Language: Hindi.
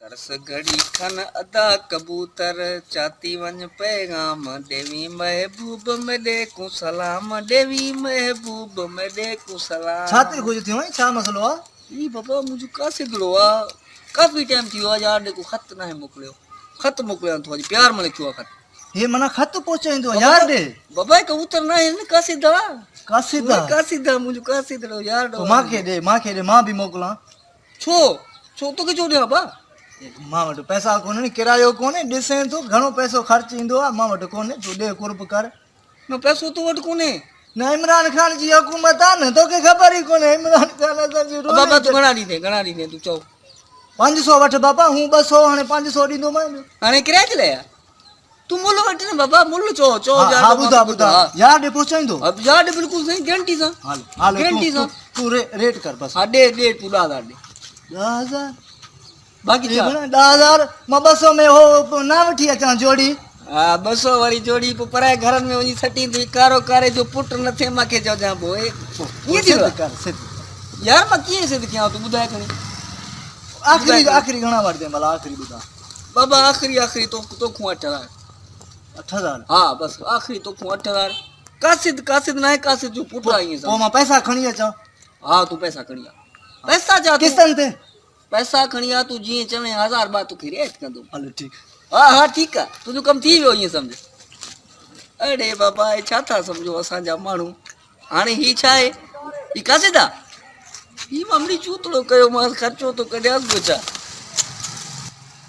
तरस घड़ी खन अदा कबूतर चाती वन पैगाम देवी महबूब में देखूं सलाम देवी महबूब में देखूं सलाम। छाती कुछ थियो छा मसलो आ? ई बाबा मुझे कासे दिलो आ काफी टाइम थियो आ यार देखो खत ना है मोकलियो खत मोकलियो तो प्यार में लिखियो खत हे मना खत पहुंचाइंदो यार दे बाबा कबूतर ना है न कासिदा कासिदा कासिदा मुझे कासिदा यार तो मां के दे मां भी मोकला छो छो तो के जोड़िया बा मां वटि पैसा कोन्हे किरायो कोन्हे ॾिसे तो घणो पैसो ख़र्च ईंदो आहे मां वटि कोन्हे तूं ॾे कुर्ब कर न पैसो तो वटि कोन्हे न इमरान खान जी हुकूमत आहे न तोखे ख़बर ई कोन्हे इमरान खान असांजी बाबा तू घणा ॾींदे तू चओ 500 वठ बाबा हूं 200 हाणे 500 ॾींदोमांइ हाणे किराए ते लाया तू मुल वठ न बाबा मुल चो चो यार हा ॿुधा यार ॾे पहुचाईंदो अब यार बिल्कुल सही गारंटी सां हाल हाल गारंटी सां तू रेट कर बस हा दे तू 10000 दे 10000 बाकी छा 10000 मां 200 में हो ना वठी अचां जोड़ी हा 200 वारी जोड़ी पोइ पराए घरनि में वञी सटी थी कारो कारे जो पुट न थिए मूंखे चवजां पोइ कीअं थी कर सिद्ध यार मां कीअं सिद्ध कयां तूं ॿुधाए खणी आखिरी घणा वठदे मला आखिरी ॿुधा बाबा आखिरी तोखूं 8000 हा बस आखिरी तोखूं 8000 कासिद ना है कासिद जो पुट आई पोइ मां पैसा खणी अचां हा तू पैसा खणी आ पैसा जा किस्तन ते पैसा खणी आ तू जीअं चवे 1000 बार तोखे रेट कंदो हलो ठीक हा ठीकु आहे तुंहिंजो कमु थी वियो ईअं सम्झ अड़े बाबा छा था सम्झो असांजा माण्हू हाणे ही छा आहे ही कासिदा ही मामड़ी चूतड़ो कयो मां ख़र्चो थो कढियासि पियो छा